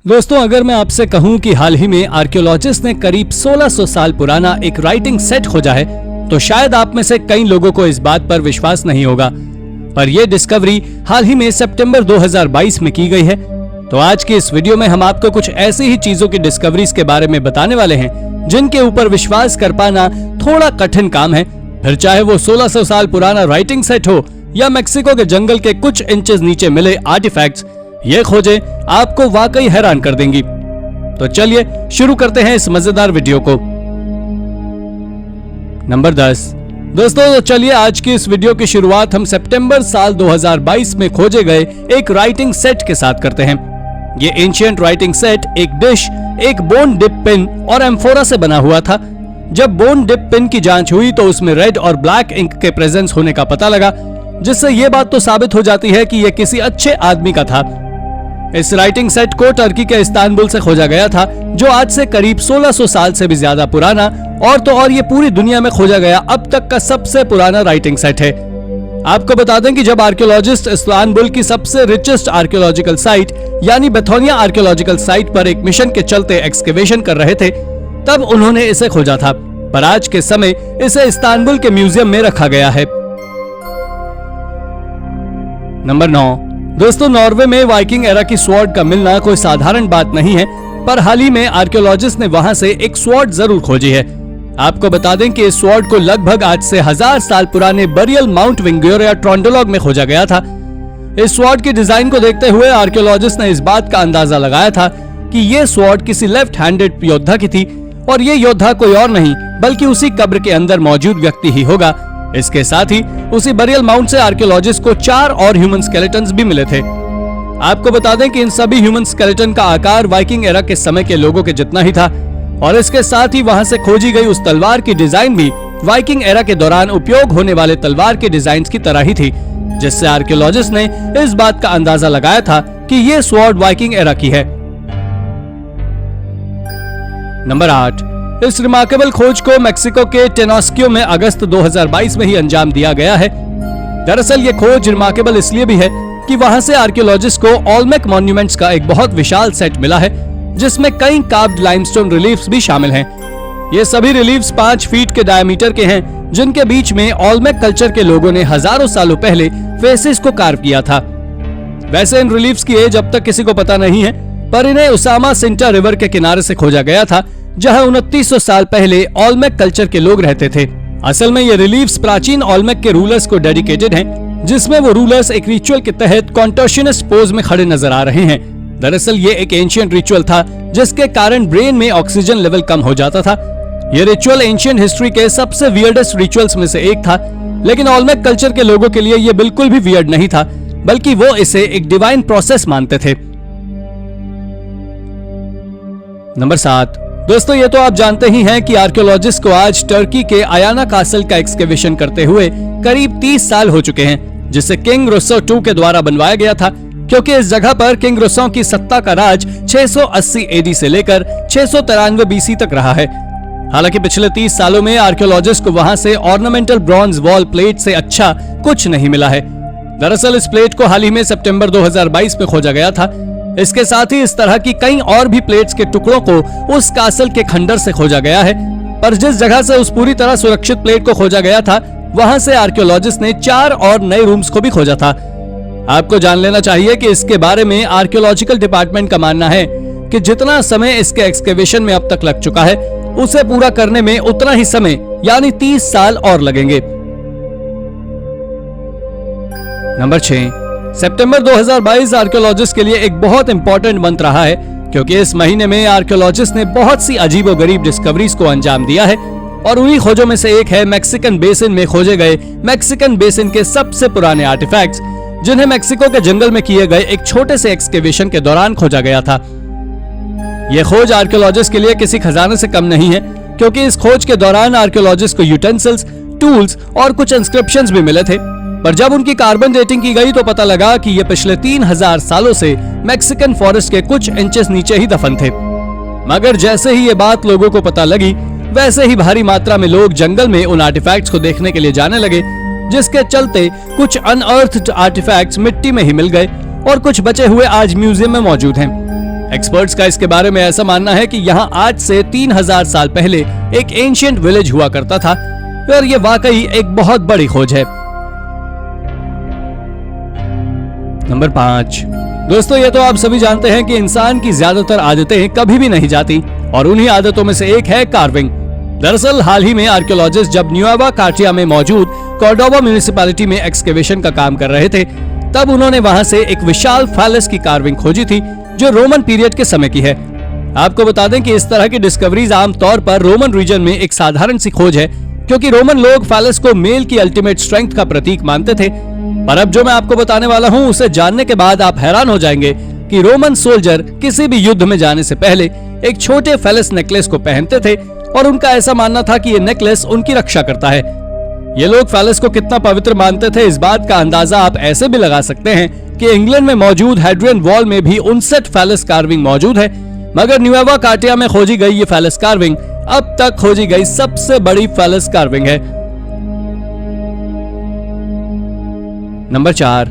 दोस्तों, अगर मैं आपसे कहूं कि हाल ही में आर्कियोलॉजिस्ट ने करीब 1600 साल पुराना एक राइटिंग सेट खोजा है, तो शायद आप में से कई लोगों को इस बात पर विश्वास नहीं होगा। पर यह डिस्कवरी हाल ही में सितंबर 2022 में की गई है। तो आज की इस वीडियो में हम आपको कुछ ऐसी ही चीजों की डिस्कवरीज के बारे में बताने वाले हैं जिनके ऊपर विश्वास कर पाना थोड़ा कठिन काम है। फिर चाहे वो 1600 साल पुराना राइटिंग सेट हो या मेक्सिको के जंगल के कुछ इंचेस नीचे मिले आर्टिफैक्ट्स, ये खोजें आपको वाकई हैरान कर देंगी। तो चलिए शुरू करते हैं इस मजेदार वीडियो को। नंबर 10। दोस्तों, चलिए आज की इस वीडियो की शुरुआत हम सितंबर साल 2022 में खोजे गए एक राइटिंग सेट के साथ करते हैं। ये एंशिएंट राइटिंग सेट एक डिश, एक बोन डिप पिन और एम्फोरा से बना हुआ था। जब बोन डिप पिन की जांच हुई तो उसमें रेड और ब्लैक इंक के प्रेजेंस होने का पता लगा, जिससे यह बात तो साबित हो जाती है कि यह किसी अच्छे आदमी का था। इस राइटिंग सेट को टर्की के इस्तांबुल से खोजा गया था, जो आज से करीब 1600 साल से भी ज्यादा पुराना और ये पूरी दुनिया में खोजा गया अब तक का सबसे पुराना राइटिंग सेट है। आपको बता दें कि जब आर्कियोलॉजिस्ट इस्तांबुल की सबसे रिचेस्ट आर्कियोलॉजिकल साइट यानी बेथोनिया आर्कियोलॉजिकल साइट पर एक मिशन के चलते एक्सकेवेशन कर रहे थे, तब उन्होंने इसे खोजा था। पर आज के समय इसे इस्तांबुल के म्यूजियम में रखा गया है। नंबर 9। दोस्तों, नॉर्वे में वाइकिंग एरा की स्वॉर्ड का मिलना कोई साधारण बात नहीं है, पर हाल ही में आर्कियोलॉजिस्ट ने वहां से एक स्वॉर्ड जरूर खोजी है। आपको बता दें कि इस स्वॉर्ड को लगभग आज से 1000 साल पुराने बरियल माउंट विंगोरिया ट्रोंडोलॉग में खोजा गया था। इस स्वॉर्ड की डिजाइन को देखते हुए आर्कियोलॉजिस्ट ने इस बात का अंदाजा लगाया था कि यह स्वॉर्ड किसी लेफ्ट हैंडेड योद्धा की थी, और ये योद्धा कोई और नहीं बल्कि उसी कब्र के अंदर मौजूद व्यक्ति ही होगा। इसके साथ ही उसी बरियल माउंट से आर्कियोलॉजिस्ट को 4 और ह्यूमन स्केलेटन्स भी मिले थे। आपको बता दें कि इन सभी ह्यूमन स्केलेटन का आकार वाइकिंग एरा के समय के लोगों के जितना ही था, और इसके साथ ही वहां से खोजी गई उस तलवार की डिजाइन भी वाइकिंग एरा के दौरान उपयोग होने वाले तलवार के डिजाइन की तरह ही थी, जिससे आर्कियोलॉजिस्ट ने इस बात का अंदाजा लगाया था कि ये स्वॉर्ड वाइकिंग एरा की है। नंबर 8। इस रिमार्केबल खोज को मेक्सिको के टेनोस्कियो में अगस्त 2022 में ही अंजाम दिया गया है। दरअसल ये खोज रिमार्केबल इसलिए भी है कि वहां से आर्कियोलॉजिस्ट को ओल्मेक मॉन्यूमेंट्स का एक बहुत विशाल सेट मिला है, जिसमें कई कार्व्ड लाइमस्टोन रिलीफ्स भी शामिल हैं। ये सभी रिलीफ्स 5 फीट के डायमीटर के हैं, जिनके बीच में ओल्मेक कल्चर के लोगों ने हजारों सालों पहले फेसेस को कार्व किया था। वैसे इन रिलीफ्स की एज अब तक किसी को पता नहीं है, पर इन्हें उसामा सिंटा रिवर के किनारे से खोजा गया था, जहां 2900 साल पहले ओल्मेक कल्चर के लोग रहते थे। असल में ये रिलीफ्स प्राचीन ओल्मेक के रूलर्स को डेडिकेटेड हैं, जिसमें वो रूलर्स एक रिचुअल के तहत कॉन्टोर्शनिस्ट पोज में खड़े नजर आ रहे हैं। दरअसल ये एक एंशिएंट रिचुअल था, जिसके कारण ब्रेन में ऑक्सीजन लेवल कम हो जाता था। ये रिचुअल एंशिएंट हिस्ट्री के सबसे वियर्डेस्ट रिचुअल्स में से एक था, लेकिन ओल्मेक कल्चर के लोगों के लिए ये बिल्कुल भी वियर्ड नहीं था, बल्कि वो इसे एक डिवाइन प्रोसेस मानते थे। नंबर 7। दोस्तों, ये तो आप जानते ही हैं कि आर्कियोलॉजिस्ट को आज टर्की के आयाना कासल का एक्सकेवेशन करते हुए करीब 30 साल हो चुके हैं, जिसे किंग रुस्सो II के द्वारा बनवाया गया था, क्योंकि इस जगह पर किंग रुस्सो की सत्ता का राज 680 AD से लेकर 693 BC तक रहा है। हालांकि पिछले 30 सालों में आर्कियोलॉजिस्ट को वहां से ऑर्नामेंटल ब्रॉन्ज वॉल प्लेट से अच्छा कुछ नहीं मिला है। दरअसल इस प्लेट को हाल ही में सितंबर 2022 में खोजा गया था। इसके साथ ही इस तरह की कई और भी प्लेट्स के टुकड़ों को उस कासल के खंडर से खोजा गया है, पर जिस जगह से उस पूरी तरह सुरक्षित प्लेट को खोजा गया था, वहां से आर्कियोलॉजिस्ट ने 4 और नए रूम्स को भी खोजा था। आपको जान लेना चाहिए कि इसके बारे में आर्कियोलॉजिकल डिपार्टमेंट का मानना है कि जितना समय इसके एक्सकेवेशन में अब तक लग चुका है, उसे पूरा करने में उतना ही समय यानी 30 साल और लगेंगे। नंबर 6। सितंबर 2022 आर्कियोलॉजिस्ट के लिए एक बहुत इंपॉर्टेंट मंथ रहा है, क्योंकि इस महीने में आर्कियोलॉजिस्ट ने बहुत सी अजीबोगरीब डिस्कवरीज को अंजाम दिया है, और उन्हीं खोजों में से एक है मेक्सिकन बेसिन में खोजे गए मेक्सिकन बेसिन के सबसे पुराने आर्टिफैक्ट्स, जिन्हें मेक्सिको के जंगल में किए गए एक छोटे से एक्सकेवेशन के दौरान खोजा गया था। यह खोज आर्कियोलॉजिस्ट के लिए किसी खजाने से कम नहीं है, क्योंकि इस खोज के दौरान आर्कियोलॉजिस्ट को यूटेंसिल्स, टूल्स और कुछ इंस्क्रिप्शंस भी मिले थे। पर जब उनकी कार्बन डेटिंग की गई तो पता लगा कि ये पिछले 3000 सालों से मैक्सिकन फॉरेस्ट के कुछ इंचेस नीचे ही दफन थे। मगर जैसे ही ये बात लोगों को पता लगी, वैसे ही भारी मात्रा में लोग जंगल में उन आर्टिफैक्ट्स को देखने के लिए जाने लगे, जिसके चलते कुछ अनअर्थड आर्टिफैक्ट्स मिट्टी में ही मिल गए और कुछ बचे हुए आज म्यूजियम में मौजूद हैं। एक्सपर्ट्स का इसके बारे में ऐसा मानना है कि यहाँ आज से 3000 साल पहले एक एंशिएंट विलेज हुआ करता था और ये वाकई एक बहुत बड़ी खोज है। नंबर 5। दोस्तों, ये तो आप सभी जानते हैं कि इंसान की ज्यादातर आदतें कभी भी नहीं जाती और उन्हीं आदतों में से एक है कार्विंग। दरअसल हाल ही में आर्कियोलॉजिस्ट जब न्यूएवा कार्टिया में मौजूद कॉर्डोबा म्युनिसिपैलिटी में एक्सकेवेशन का काम कर रहे थे, तब उन्होंने वहां से एक विशाल फैलस की कार्विंग खोजी थी जो रोमन पीरियड के समय की है। आपको बता दें कि इस तरह की डिस्कवरीज आमतौर पर रोमन रीजन में एक साधारण सी खोज है, क्योंकि रोमन लोग फैलस को मेल की अल्टीमेट स्ट्रेंथ का प्रतीक मानते थे। पर अब जो मैं आपको बताने वाला हूँ उसे जानने के बाद आप हैरान हो जाएंगे कि रोमन सोल्जर किसी भी युद्ध में जाने से पहले एक छोटे फैलस नेकलेस को पहनते थे और उनका ऐसा मानना था कि ये नेकलेस उनकी रक्षा करता है। ये लोग फैलस को कितना पवित्र मानते थे, इस बात का अंदाजा आप ऐसे भी लगा सकते हैं कि इंग्लैंड में मौजूद हेड्रियन वॉल में भी 59 फैलस कार्विंग मौजूद है। मगर न्यूएवा कार्टिया में खोजी गई ये फैलस कार्विंग अब तक खोजी गई सबसे बड़ी फैलस कार्विंग है। नंबर 4।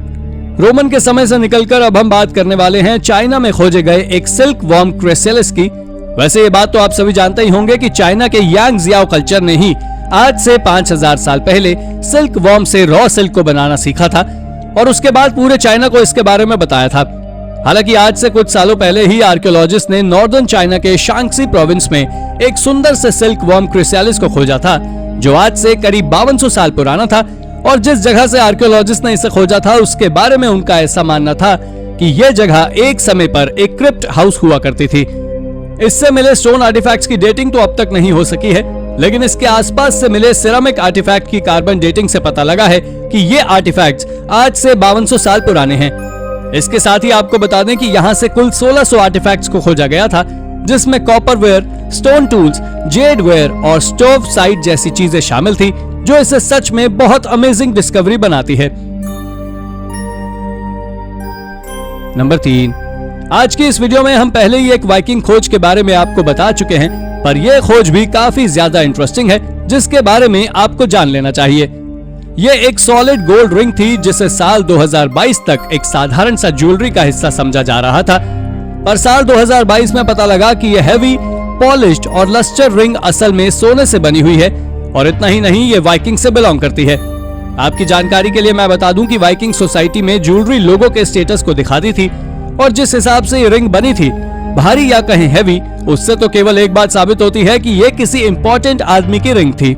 रोमन के समय से निकलकर अब हम बात करने वाले हैं चाइना में खोजे गए एक सिल्क वॉर्म क्रेसेलिस की। वैसे ये बात तो आप सभी जानते ही होंगे कि चाइना के यांगजियाओ कल्चर ने ही आज से 5000 साल पहले सिल्क वॉर्म से रॉ सिल्क को बनाना सीखा था और उसके बाद पूरे चाइना को इसके बारे में बताया था। हालांकि आज से कुछ सालों पहले ही आर्कियोलॉजिस्ट ने नॉर्दर्न चाइना के शांक्सी प्रोविंस में एक सुंदर से सिल्क वॉर्म क्रेसेलिस को खोजा था जो आज से करीब 5200 साल पुराना था। और जिस जगह से आर्कियोलॉजिस्ट ने इसे खोजा था उसके बारे में उनका ऐसा मानना था कि यह जगह एक समय पर एक क्रिप्ट हाउस हुआ करती थी। इससे मिले स्टोन आर्टिफैक्ट्स की डेटिंग तो अब तक नहीं हो सकी है, लेकिन इसके आसपास से मिले सिरामिक आर्टिफैक्ट की कार्बन डेटिंग से पता लगा है कि ये आर्टिफैक्ट्स आज से 5200 साल पुराने हैं। इसके साथ ही आपको बता दें कि यहाँ से कुल 1600 आर्टिफैक्ट्स को खोजा गया था, जिसमें कॉपरवेयर, स्टोन टूल्स, जेडवेयर और स्टोव साइट जैसी चीजें शामिल थी, जो इसे सच में बहुत अमेजिंग डिस्कवरी बनाती है। नंबर 3। आज की इस वीडियो में हम पहले ही एक वाइकिंग खोज के बारे में आपको बता चुके हैं, पर यह खोज भी काफी ज्यादा इंटरेस्टिंग है जिसके बारे में आपको जान लेना चाहिए। यह एक सॉलिड गोल्ड रिंग थी जिसे साल 2022 तक एक साधारण सा ज्वेलरी का हिस्सा समझा जा रहा था, पर साल 2022 में पता लगा कि यह हैवी, पॉलिश्ड और लस्टर रिंग असल में सोने से बनी हुई है और इतना ही नहीं, ये वाइकिंग से बिलोंग करती है। आपकी जानकारी के लिए मैं बता दूं कि वाइकिंग सोसाइटी में ज्वेलरी लोगों के स्टेटस को दिखाती थी और जिस हिसाब से ये रिंग बनी थी, भारी या कहीं हैवी, उससे तो केवल एक बात साबित होती है कि ये किसी इंपॉर्टेंट आदमी की रिंग थी।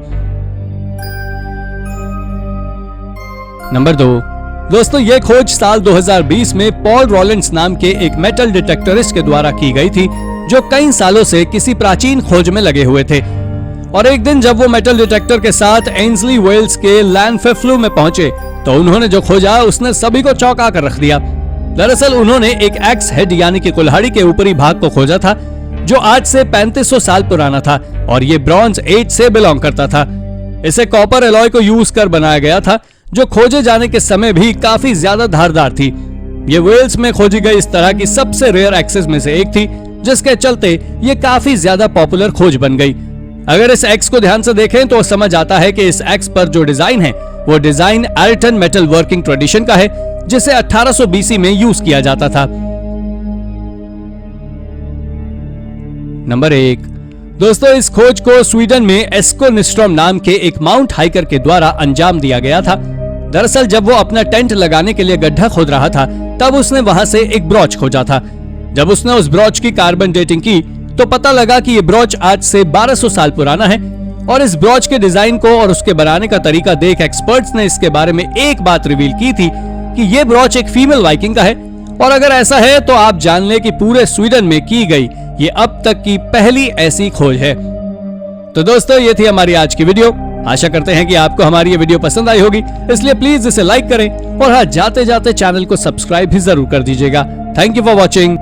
नंबर 2। दोस्तों, ये खोज साल 2020 में पॉल रॉलिंस नाम के एक मेटल डिटेक्टरिस्ट के द्वारा की गई थी जो कई सालों से किसी प्राचीन खोज में लगे हुए थे। और एक दिन जब वो मेटल डिटेक्टर के साथ एंसली वेल्स के लैंडफेफ्लू में पहुंचे तो उन्होंने जो खोजा उसने सभी को चौंका कर रख दिया। दरअसल उन्होंने एक एक्स हेड यानी कि कुल्हाड़ी के ऊपरी भाग को खोजा था जो आज से 3500 साल पुराना था और ये ब्रॉन्ज एज से बिलोंग करता था। इसे कॉपर एलॉय को यूज कर बनाया गया था जो खोजे जाने के समय भी काफी ज्यादा धारदार थी। ये वेल्स में खोजी गई इस तरह की सबसे रेयर एक्सेस में से एक थी, जिसके चलते ये काफी ज्यादा पॉपुलर खोज बन गई। अगर इस एक्स को ध्यान से देखें तो समझ आता है कि इस एक्स पर जो डिजाइन है वो डिजाइन एरिटन मेटल वर्किंग ट्रेडिशन का है जिसे 1800 BC में यूज किया जाता था। नंबर 1। दोस्तों, इस खोज को स्वीडन में एस्को निस्ट्रॉम नाम के एक माउंट हाइकर के द्वारा अंजाम दिया गया था। दरअसल जब वो अपना टेंट लगाने के लिए गड्ढा खोद रहा था तब उसने वहां से एक ब्रॉच खोजा था। जब उसने उस ब्रॉच की कार्बन डेटिंग की तो पता लगा कि ये ब्रॉच आज से 1200 साल पुराना है और इस ब्रॉच के डिजाइन को और उसके बनाने का तरीका देख एक्सपर्ट्स ने इसके बारे में एक बात रिवील की थी कि ये ब्रॉच एक फीमेल वाइकिंग का है। और अगर ऐसा है तो आप जान लें कि पूरे स्वीडन में की गई ये अब तक की पहली ऐसी खोज है। तो दोस्तों, ये थी हमारी आज की वीडियो। आशा करते हैं कि आपको हमारी ये वीडियो पसंद आई होगी, इसलिए प्लीज इसे लाइक करें और हाँ, जाते जाते चैनल को सब्सक्राइब भी जरूर कर दीजिएगा। Thank you for watching.